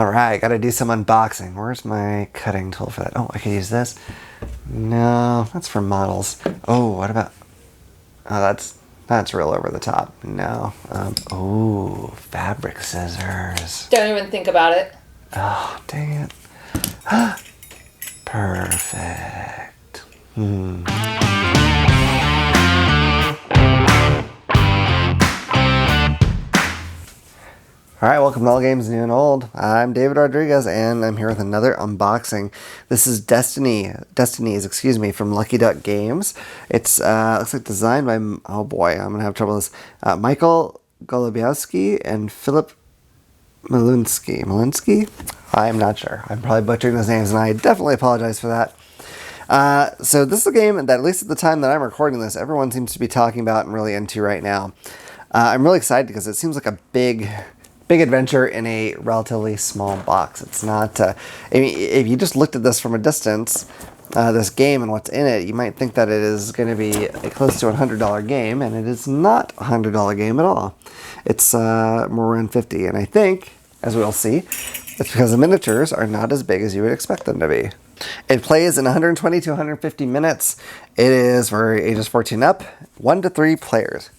Alright, gotta do some unboxing. Where's my cutting tool for that? Oh, I can use this. No, that's for models. Oh, what about... Oh, that's real over the top. No. Oh, fabric scissors. Don't even think about it. Oh, dang it. Perfect. Alright, welcome to All Games New and Old. I'm David Rodriguez, and I'm here with another unboxing. This is Destinies, from Lucky Duck Games. It's, looks like designed by, oh boy, I'm gonna have trouble with this, Michael Golubiowski and Philip Malinsky? I'm not sure. I'm probably butchering those names, and I definitely apologize for that. So this is a game that, at least at the time that I'm recording this, everyone seems to be talking about and really into right now. I'm really excited because it seems like a big adventure in a relatively small box. It's not, I mean, if you just looked at this from a distance, this game and what's in it, you might think that it is going to be a close to $100 game, and it is not a $100 game at all. It's more around $50, and I think, as we'll see, it's because the miniatures are not as big as you would expect them to be. It plays in 120 to 150 minutes. It is for ages 14 up, 1 to 3 players.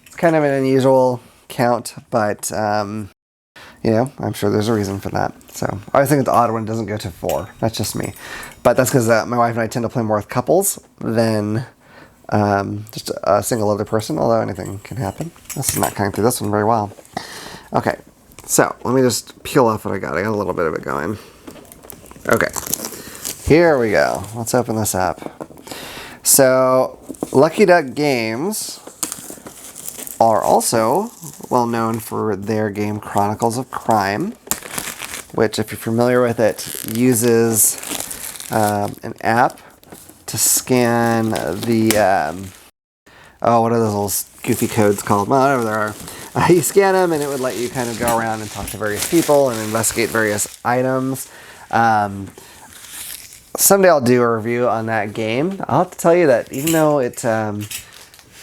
It's kind of an unusual count, but you know, I'm sure there's a reason for that. So I always think it's odd when it doesn't go to 4. That's just me. But that's because my wife and I tend to play more with couples than just a single other person, although anything can happen. This is not coming through this one very well. Okay, so let me just peel off what I got. I got a little bit of it going. Okay, here we go. Let's open this up. So Lucky Duck Games are also well known for their game Chronicles of Crime, which, if you're familiar with it, uses an app to scan the, oh, what are those little goofy codes called? Well, whatever there are. You scan them, and it would let you kind of go around and talk to various people and investigate various items. Someday I'll do a review on that game. I'll have to tell you that even though it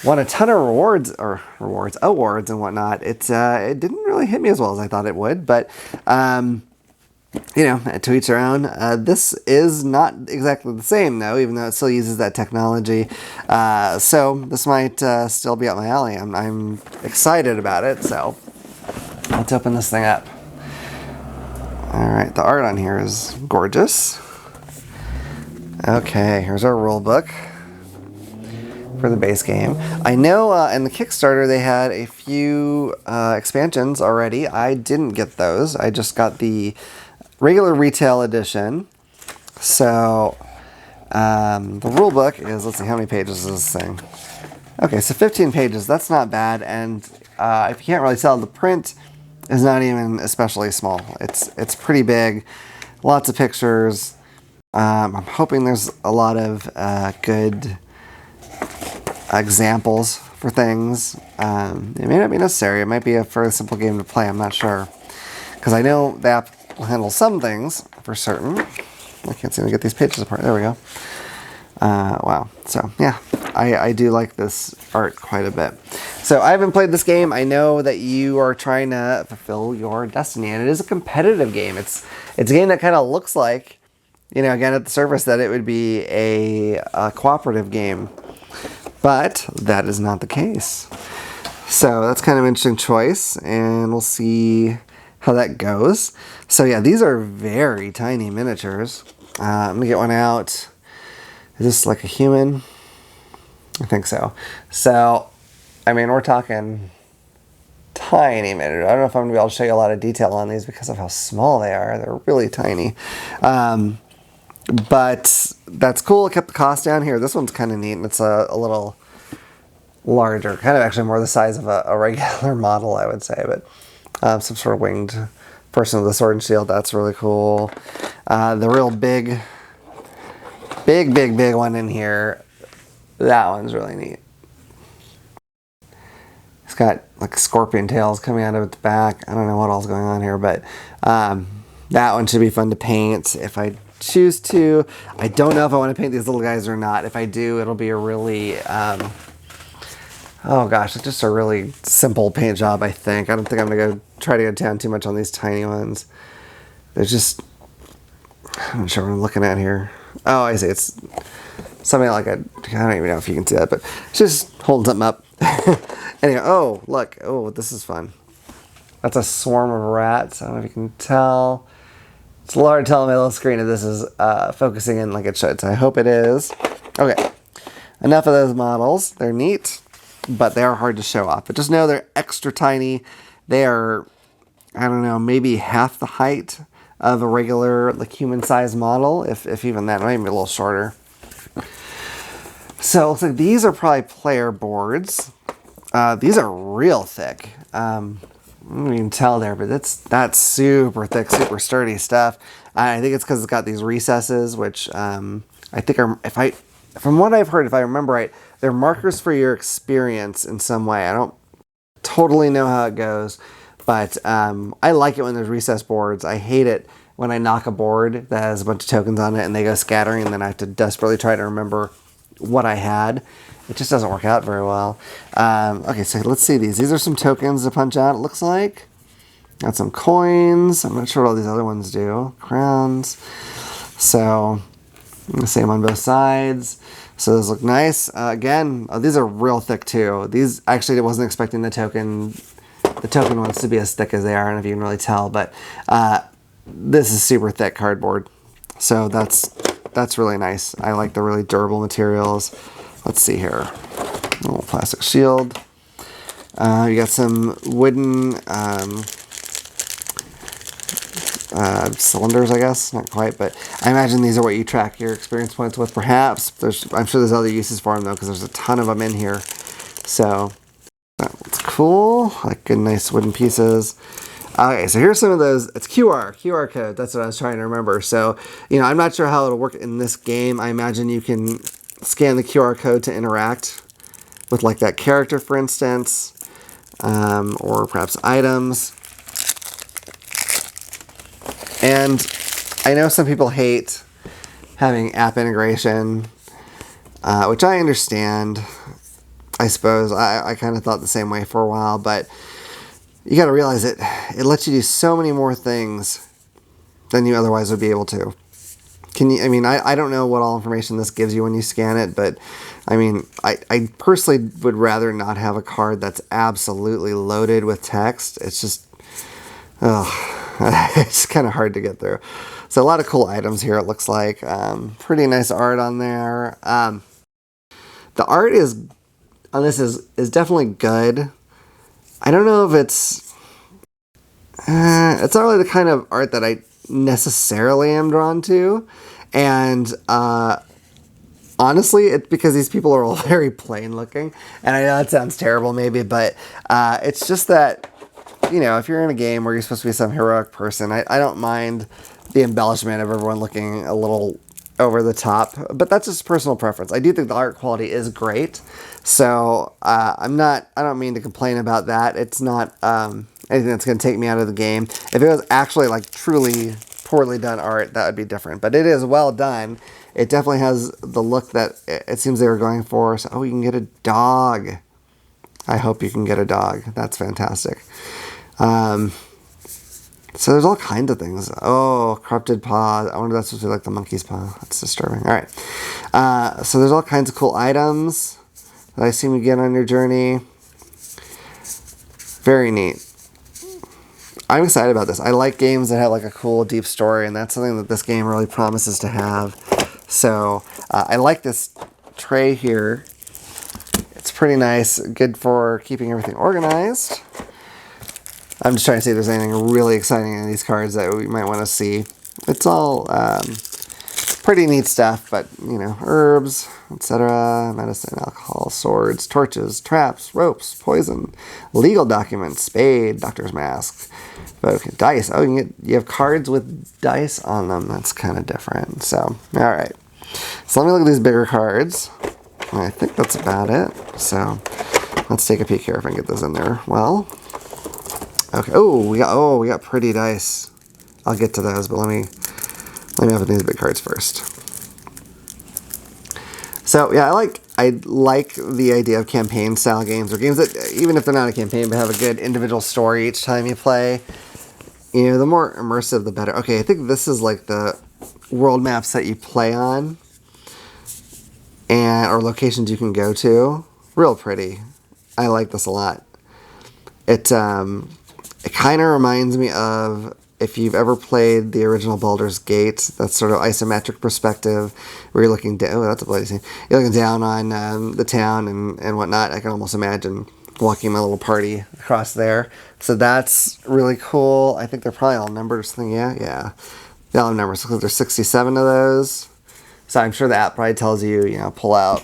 won a ton of awards and whatnot, it didn't really hit me as well as I thought it would, but you know, to each their own. This is not exactly the same though, even though it still uses that technology, so this might still be up my alley. I'm excited about it, so let's open this thing up. Alright, the art on here is gorgeous. Okay, here's our rule book for the base game. I know in the Kickstarter they had a few expansions already. I didn't get those. I just got the regular retail edition. So the rule book is, let's see, how many pages is this thing? Okay, so 15 pages. That's not bad, and if you can't really tell, the print is not even especially small. It's pretty big. Lots of pictures. I'm hoping there's a lot of good examples for things. It may not be necessary. It might be a fairly simple game to play. I'm not sure, because I know the app will handle some things for certain. I can't seem to get these pages apart. There we go. Wow. So yeah, I do like this art quite a bit. So I haven't played this game. I know that you are trying to fulfill your destiny, and it is a competitive game. It's a game that kind of looks like, you know, again, at the surface, that it would be a cooperative game. But that is not the case. So that's kind of an interesting choice, and we'll see how that goes. So yeah, these are very tiny miniatures. I'm gonna get one out. Is this like a human? I think so. So, I mean, we're talking tiny miniatures. I don't know if I'm gonna be able to show you a lot of detail on these because of how small they are. They're really tiny. But that's cool. It kept the cost down here. This one's kind of neat, and it's a little larger, kind of actually more the size of a regular model, I would say, but some sort of winged person with a sword and shield. That's really cool. The real big one in here, that one's really neat. It's got like scorpion tails coming out of its back. I don't know what all's going on here, but that one should be fun to paint if I choose to. I don't know if I want to paint these little guys or not. If I do, it'll be a really oh gosh, it's just a really simple paint job, I think. I don't think I'm gonna try to go down too much on these tiny ones. There's just, I'm not sure what I'm looking at here. Oh, I see. It's something like I don't even know if you can see that, but it's just holding something up. Anyway, oh, look. Oh, this is fun. That's a swarm of rats. I don't know if you can tell. It's a little hard to tell on my little screen if this is focusing in like it should, so I hope it is. Okay, enough of those models. They're neat, but they are hard to show off. But just know they're extra tiny. They are, I don't know, maybe half the height of a regular like human-sized model, if even that, maybe a little shorter. So it looks like these are probably player boards. These are real thick. I don't even tell there, but that's super thick, super sturdy stuff. I think it's because it's got these recesses, which I think are, from what I've heard, if I remember right, they're markers for your experience in some way. I don't totally know how it goes, but I like it when there's recessed boards. I hate it when I knock a board that has a bunch of tokens on it and they go scattering, and then I have to desperately try to remember what I had. It just doesn't work out very well. Okay, so let's see these. These are some tokens to punch out, it looks like. Got some coins. I'm not sure what all these other ones do. Crowns. So, the same on both sides. So those look nice. Again, these are real thick too. These, actually, I wasn't expecting the token ones to be as thick as they are. I don't know if you can really tell, but this is super thick cardboard. So that's really nice. I like the really durable materials. Let's see here. A little plastic shield. You got some wooden cylinders, I guess. Not quite, but I imagine these are what you track your experience points with, perhaps. I'm sure there's other uses for them, though, because there's a ton of them in here. So that's cool. Like good, nice wooden pieces. Okay, so here's some of those. It's QR code. That's what I was trying to remember. So, I'm not sure how it'll work in this game. I imagine you can scan the QR code to interact with like that character, for instance, or perhaps items. And I know some people hate having app integration, which I understand. I suppose I kind of thought the same way for a while, but you got to realize it lets you do so many more things than you otherwise would be able to. I don't know what all information this gives you when you scan it, but I personally would rather not have a card that's absolutely loaded with text. It's just, it's kind of hard to get through. So a lot of cool items here, it looks like. Pretty nice art on there. The art on this is definitely good. I don't know if it's not really the kind of art that I necessarily am drawn to, and honestly, it's because these people are all very plain looking, and I know that sounds terrible maybe, but it's just that, if you're in a game where you're supposed to be some heroic person, I don't mind the embellishment of everyone looking a little over the top, but that's just personal preference. I do think the art quality is great, so I don't mean to complain about that. It's not anything that's going to take me out of the game. If it was actually like truly poorly done art, that would be different, but it is well done. It definitely has the look that it seems they were going for. So, you can get a dog. I hope you can get a dog. That's fantastic. So there's all kinds of things. Oh, corrupted paw. I wonder if that's supposed to be like the monkey's paw. That's disturbing. All right. So there's all kinds of cool items that I assume you get on your journey. Very neat. I'm excited about this. I like games that have like a cool, deep story, and that's something that this game really promises to have. So I like this tray here. It's pretty nice. Good for keeping everything organized. I'm just trying to see if there's anything really exciting in these cards that we might want to see. It's all pretty neat stuff, but, herbs, etc., medicine, alcohol, swords, torches, traps, ropes, poison, legal documents, spade, doctor's mask, okay, dice. Oh, you have cards with dice on them. That's kind of different. So, all right. So let me look at these bigger cards. I think that's about it. So let's take a peek here if I can get those in there. Well, okay. Oh, we got pretty dice. I'll get to those, but let me open these big cards first. So yeah, I like the idea of campaign style games, or games that, even if they're not a campaign, but have a good individual story each time you play. You know, the more immersive, the better. Okay, I think this is like the world maps that you play on, and or locations you can go to. Real pretty. I like this a lot. It kind of reminds me of, if you've ever played the original Baldur's Gate, that sort of isometric perspective where you're looking down. Oh, that's a bloody scene. You're looking down on the town and whatnot. I can almost imagine walking my little party across there. So that's really cool. I think they're probably all numbered or something. Yeah. They all have numbers. So there's 67 of those. So I'm sure the app probably tells you, pull out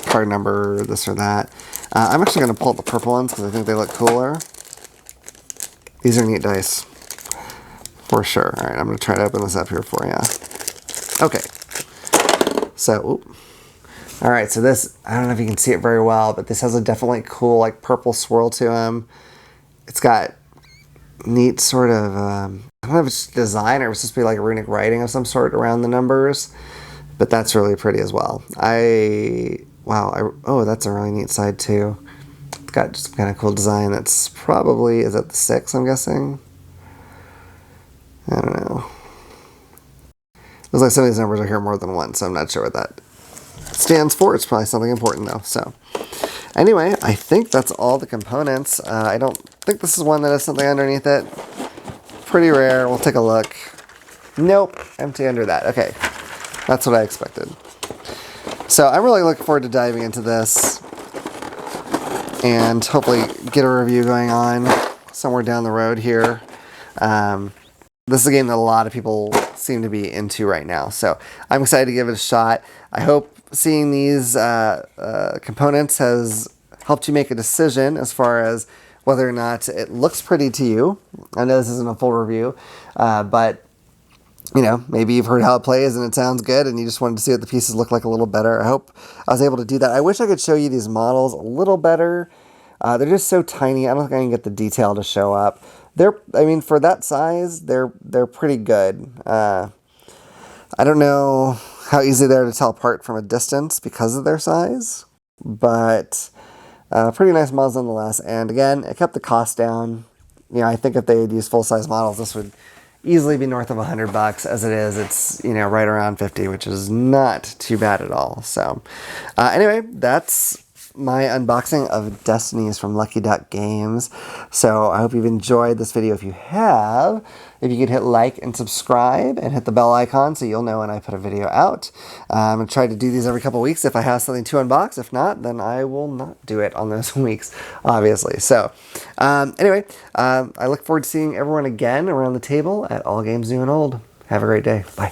card number, this or that. I'm actually going to pull out the purple ones because I think they look cooler. These are neat dice. For sure. All right, I'm going to try to open this up here for you. Okay. So, all right, so this, I don't know if you can see it very well, but this has a definitely cool, like, purple swirl to them. It's got neat sort of, I don't know if it's design or it's supposed to be like runic writing of some sort around the numbers, but that's really pretty as well. Oh, that's a really neat side too. It's got just kind of cool design. That's probably, is that the 6, I'm guessing? I don't know. Looks like some of these numbers are here more than once, so I'm not sure what that stands for. It's probably something important though. So anyway, I think that's all the components. I don't think this is one that has something underneath it. Pretty rare. We'll take a look. Nope, empty under that. Okay, that's what I expected. So I'm really looking forward to diving into this and hopefully get a review going on somewhere down the road here. This is a game that a lot of people seem to be into right now, so I'm excited to give it a shot. I hope seeing these components has helped you make a decision as far as whether or not it looks pretty to you. I know this isn't a full review, but maybe you've heard how it plays and it sounds good and you just wanted to see what the pieces look like a little better. I hope I was able to do that. I wish I could show you these models a little better. They're just so tiny. I don't think I can get the detail to show up. For that size, they're pretty good. I don't know how easy they are to tell apart from a distance because of their size, but pretty nice models nonetheless. And again, it kept the cost down. I think if they had used full-size models, this would easily be north of $100. As it is, it's right around 50, which is not too bad at all. So anyway, that's my unboxing of Destinies from Lucky Duck Games. So I hope you've enjoyed this video. If you have, if you could hit like and subscribe and hit the bell icon so you'll know when I put a video out. I'm going to try to do these every couple of weeks if I have something to unbox. If not, then I will not do it on those weeks, obviously. So anyway, I look forward to seeing everyone again around the table at All Games New and Old. Have a great day. Bye.